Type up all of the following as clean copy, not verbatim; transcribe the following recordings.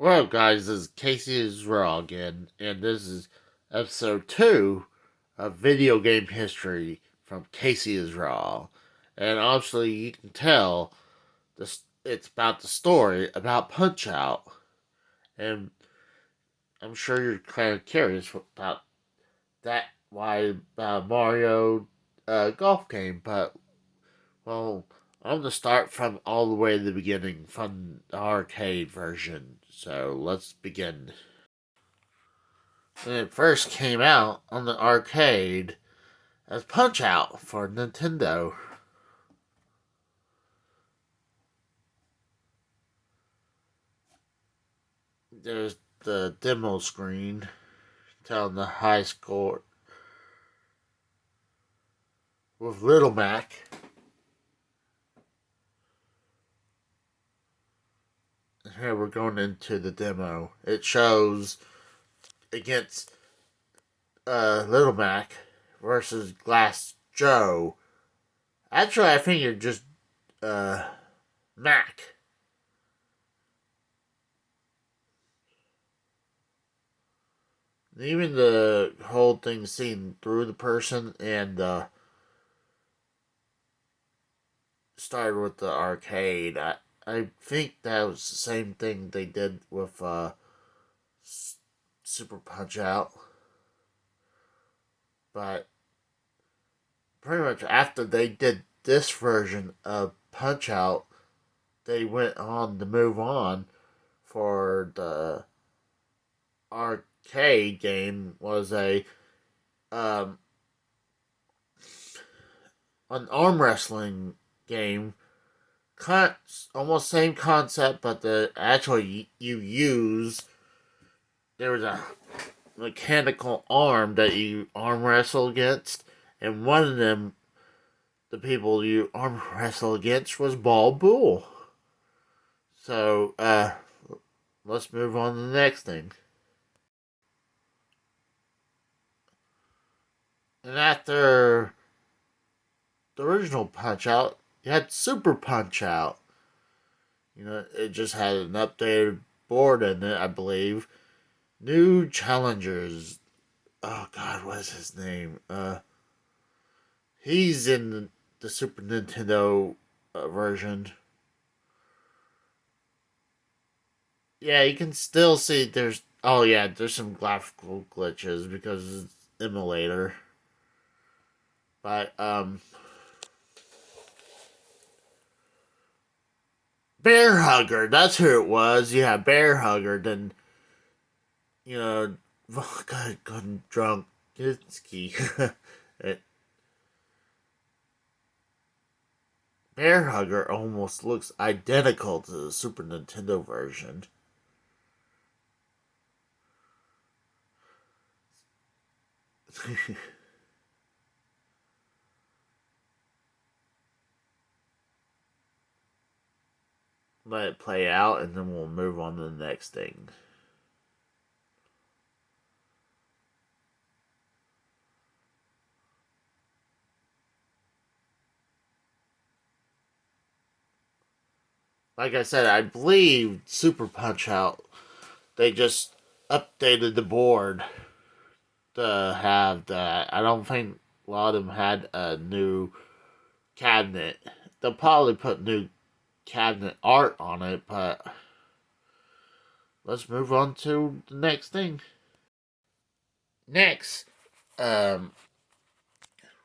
What up, guys? This is Casey is Raw again, and this is episode 2 of Video Game History from Casey is Raw. And obviously, you can tell it's about the story about Punch Out. And I'm sure you're kind of curious about that, why Mario golf game, but, well, I'm going to start from all the way to the beginning, from the arcade version. So let's begin. When it first came out on the arcade as Punch Out for Nintendo. There's the demo screen telling the high score with Little Mac. Here we're going into the demo. It shows against Little Mac versus Glass Joe. Actually, I think you're just Mac. Even the whole thing seen through the person and started with the arcade. I think that was the same thing they did with Super Punch Out. But pretty much after they did this version of Punch Out, they went on to move on for the arcade game was an arm wrestling game, almost same concept, but the actually you use there was a mechanical arm that you arm wrestle against, and one of them, the people you arm wrestle against, was Ball Bull. So let's move on to the next thing. And after the original Punch Out, you had Super Punch Out. You know, it just had an updated board in it, I believe. New challengers. Oh God, what is his name? He's in the Super Nintendo version. Yeah, you can still see there's. Oh yeah, there's some graphical glitches because it's emulator. But Bear Hugger, that's who it was. Yeah, Bear Hugger. Then you know, vodka got drunk. Gitsky. Bear Hugger almost looks identical to the Super Nintendo version. Let it play out, and then we'll move on to the next thing. Like I said, I believe Super Punch Out, they just updated the board to have that. I don't think a lot of them had a new cabinet. They'll probably put new cabinet art on it, but let's move on to the next thing. Next, um,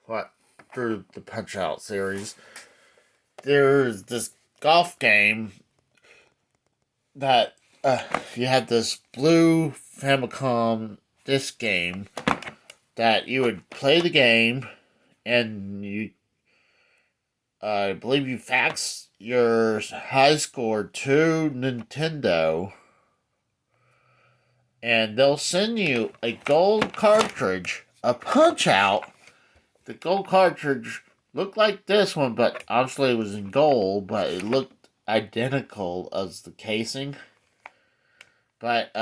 what through the Punch Out series, there's this golf game that you had this blue Famicom disc game that you would play the game, and you, I believe, you fax your high score to Nintendo, and they'll send you a gold cartridge, a Punch Out. The gold cartridge looked like this one, but obviously it was in gold, but it looked identical as the casing. But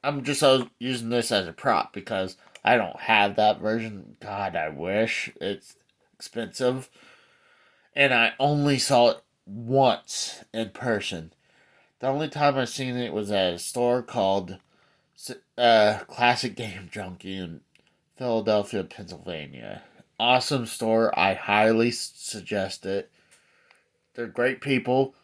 I'm just using this as a prop because I don't have that version. God, I wish. It's expensive. And I only saw it once in person. The only time I seen it was at a store called Classic Game Junkie in Philadelphia, Pennsylvania. Awesome store. I highly suggest it. They're great people,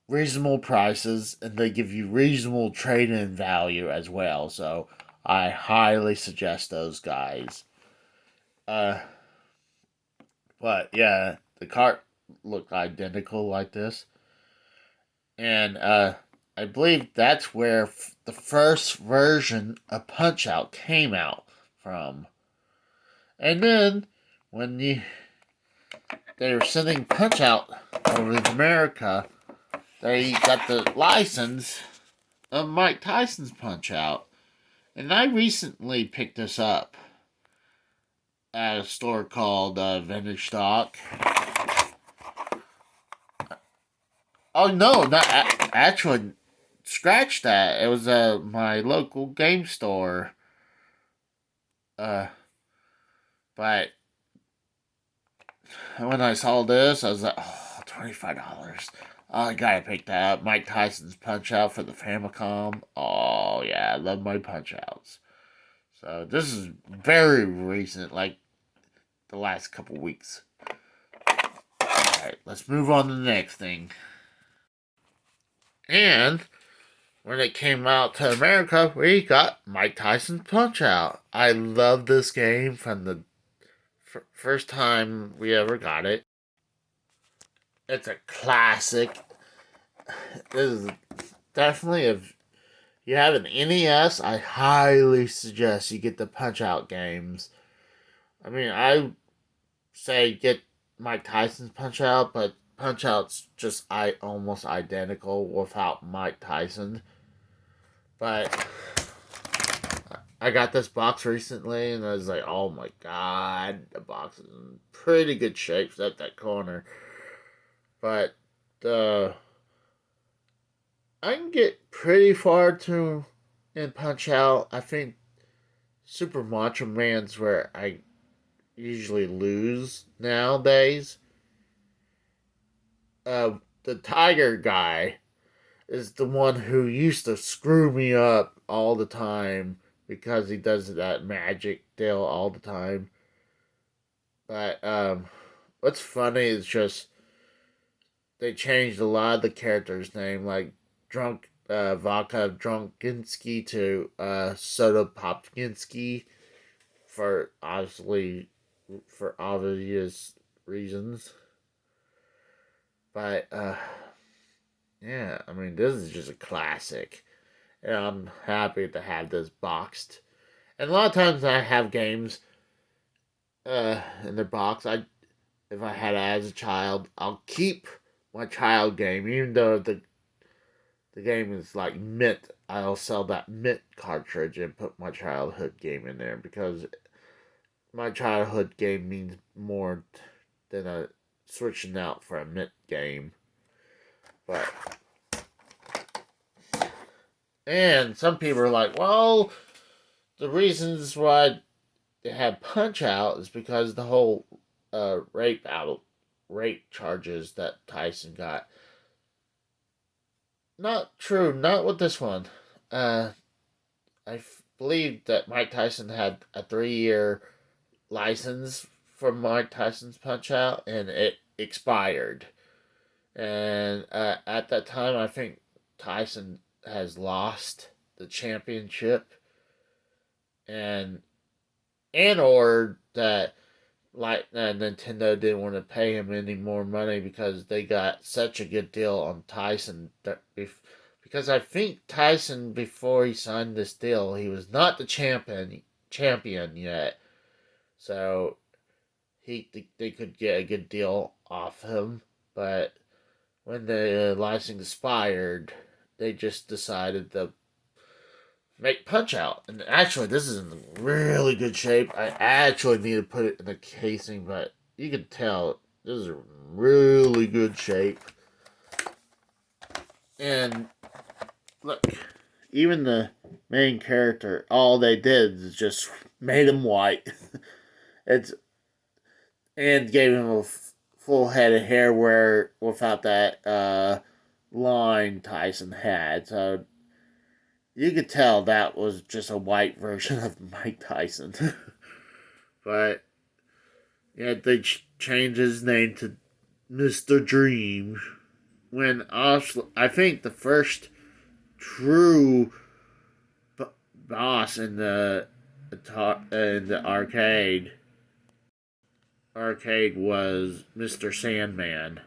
reasonable prices, and they give you reasonable trade-in value as well. So I highly suggest those guys. Uh, but yeah, the cart looked identical like this, and I believe that's where the first version of Punch Out came out from. And then when they were sending Punch Out over to America, they got the license of Mike Tyson's Punch Out. And I recently picked this up at a store called Vintage Stock. Oh no, not actually. Scratch that. It was my local game store. Uh, but when I saw this, I was like, oh, $25. Oh, I gotta pick that up. Mike Tyson's Punch Out for the Famicom. Oh yeah, I love my Punch Outs. So this is very recent, like the last couple weeks. Alright, let's move on to the next thing. And when it came out to America, we got Mike Tyson's Punch Out. I love this game from the first time we ever got it. It's a classic. This is definitely, if you have an NES, I highly suggest you get the Punch Out games. I mean, I say get Mike Tyson's Punch Out, but Punch Out's just almost identical without Mike Tyson. But I got this box recently, and I was like, oh my god, the box is in pretty good shape except that corner. But I can get pretty far to in Punch Out. I think Super Macho Man's where I usually lose nowadays. The Tiger guy is the one who used to screw me up all the time because he does that magic deal all the time. But what's funny is just they changed a lot of the characters' name, like Drunk Vodka Drunkinsky to Soda Popkinsky for obvious reasons. But yeah, I mean this is just a classic, and I'm happy to have this boxed. And a lot of times I have games in the box. If I had it as a child, I'll keep my child game, even though the game is like mint. I'll sell that mint cartridge and put my childhood game in there because my childhood game means more than a switching out for a mint game. But and some people are like, well, the reasons why they had Punch Out is because the whole rape charges that Tyson got. Not true. Not with this one. Uh, believe that Mike Tyson had a 3-year license for Mike Tyson's Punch Out, and it expired. And at that time, I think Tyson has lost the championship, and or that like Nintendo didn't want to pay him any more money because they got such a good deal on Tyson. Because I think Tyson, before he signed this deal, he was not the champion yet, so they could get a good deal off him. But when the license expired, they just decided to make Punch Out. And actually, this is in really good shape. I actually need to put it in the casing, but you can tell this is in really good shape. And look, even the main character, all they did is just made him white. it's and gave him a full head of hair where without that line Tyson had. So you could tell that was just a white version of Mike Tyson. But yeah, they changed his name to Mr. Dream. When I think the first true boss in the arcade was Mr. Sandman.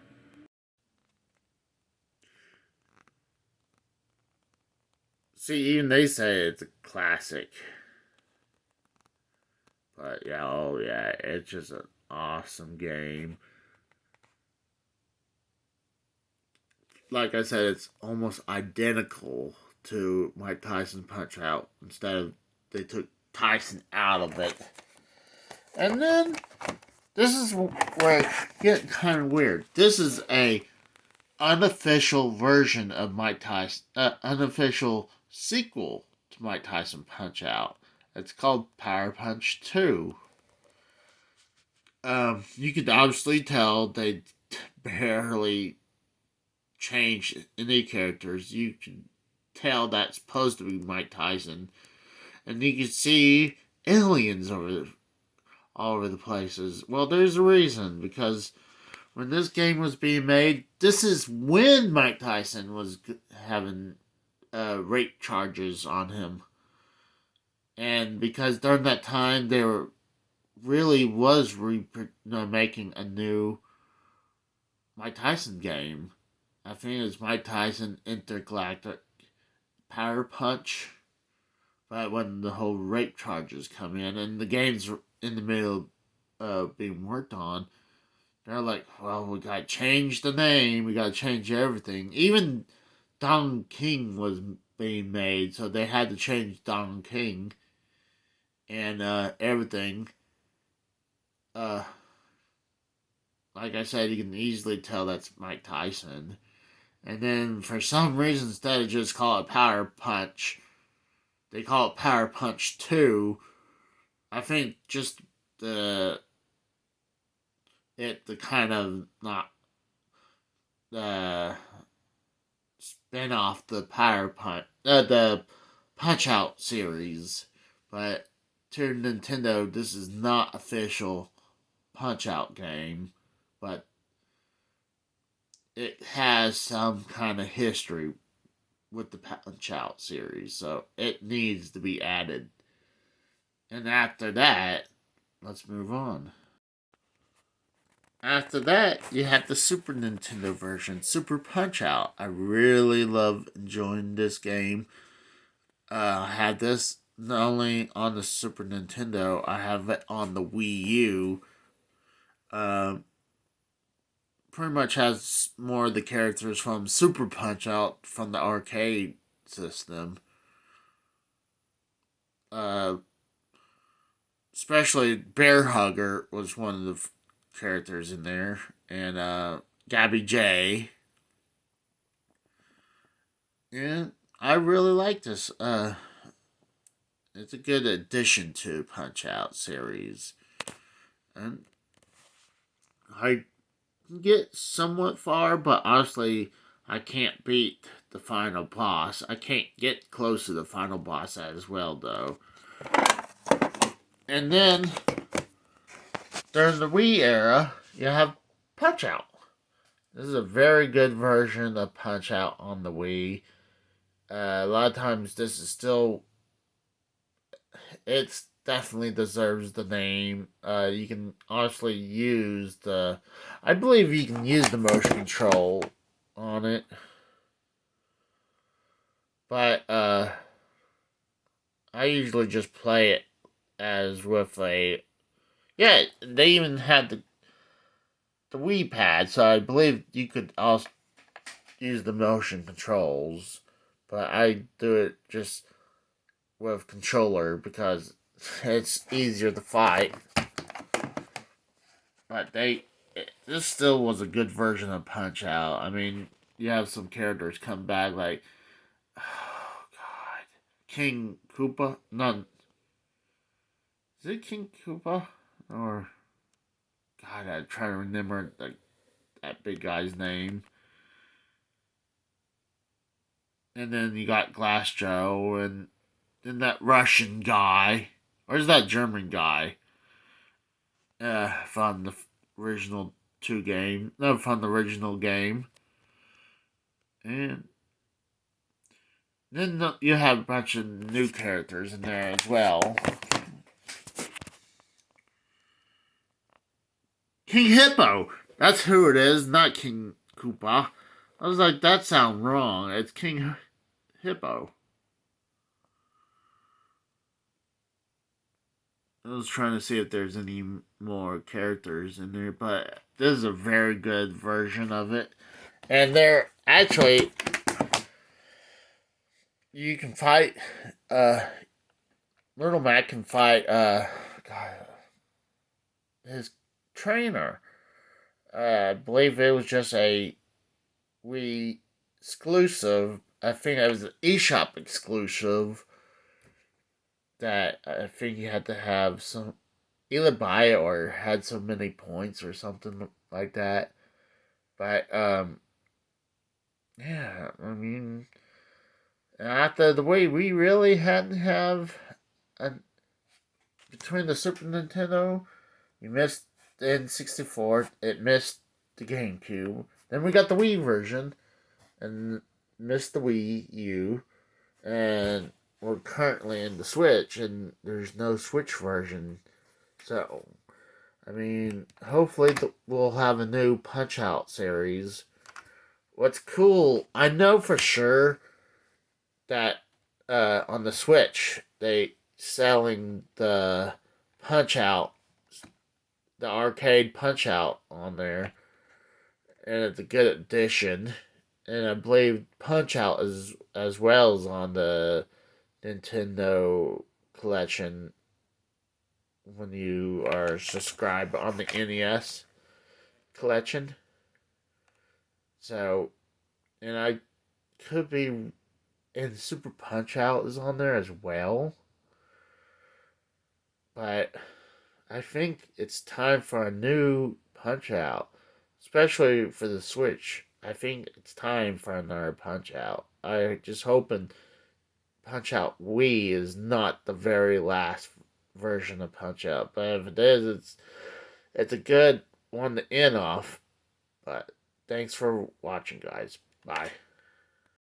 See, even they say it's a classic. But yeah, oh yeah, it's just an awesome game. Like I said, it's almost identical to Mike Tyson Punch Out. Instead of they took Tyson out of it, and then this is where it gets kind of weird. This is a unofficial version of Mike Tyson, unofficial sequel to Mike Tyson Punch Out. It's called Power Punch 2. You could obviously tell they barely changed any characters. You can tell that's supposed to be Mike Tyson. And you can see aliens all over the places. Well, there's a reason, because when this game was being made, this is when Mike Tyson was having rape charges on him. And because during that time, they were really was making a new Mike Tyson game. I think it was Mike Tyson Intergalactic Power Punch. But when the whole rape charges come in and the game's in the middle of being worked on, they're like, well, we gotta change the name, we gotta change everything. Even Don King was being made, so they had to change Don King and everything. Uh, like I said, you can easily tell that's Mike Tyson. And then for some reason, instead of just call it Power Punch, they call it Power Punch 2. I think just the kind of not spin off the the Punch Out series, but to Nintendo, this is not official Punch Out game, but it has some kind of history with the Punch Out series, so it needs to be added. And after that, let's move on. After that, you have the Super Nintendo version, Super Punch Out. I really love enjoying this game. I had this not only on the Super Nintendo, I have it on the Wii U. Uh, Pretty much has more of the characters from Super Punch Out from the arcade system. Uh, Especially Bear Hugger was one of the characters in there, and Gabby J. And I really like this. It's a good addition to Punch Out series, and I can get somewhat far, but honestly, I can't beat the final boss. I can't get close to the final boss as well, though. And then during the Wii era, you have Punch Out. This is a very good version of Punch Out on the Wii. A lot of times, this is still. It's definitely deserves the name. You can honestly use the. I believe you can use the motion control on it. But, I usually just play it as with a. Yeah, they even had the Wii pad, so I believe you could also use the motion controls. But I do it just with controller because it's easier to fight. But this still was a good version of Punch Out. I mean, you have some characters come back like, oh god, King Koopa. None. Is it King Koopa or God? I'm trying to remember that big guy's name. And then you got Glass Joe, and then that Russian guy, or is that German guy? From the original no, from the original game, and then you have a bunch of new characters in there as well. King Hippo, that's who it is, not King Koopa. I was like, that sounds wrong. It's King Hippo. I was trying to see if there's any more characters in there, but this is a very good version of it. And they're actually, you can fight, Little Mac can fight, God, his trainer. I believe it was just a Wii exclusive. I think it was an eShop exclusive that I think you had to have some either buy it or had so many points or something like that. But yeah, I mean, after the way we really had to have a, between the Super Nintendo, you missed the N64, it missed the GameCube. Then we got the Wii version and missed the Wii U, and we're currently in the Switch, and there's no Switch version. So, I mean, hopefully we'll have a new Punch Out series. What's cool, I know for sure that on the Switch they selling the Punch Out, the arcade Punch Out on there, and it's a good addition. And I believe Punch Out is as well as on the Nintendo collection when you are subscribed on the NES collection. So, and I could be, and Super Punch Out is on there as well. But I think it's time for a new Punch Out, especially for the Switch. I think it's time for another Punch Out. I just hoping Punch Out Wii is not the very last version of Punch Out. But if it is, it's a good one to end off. But thanks for watching, guys. Bye.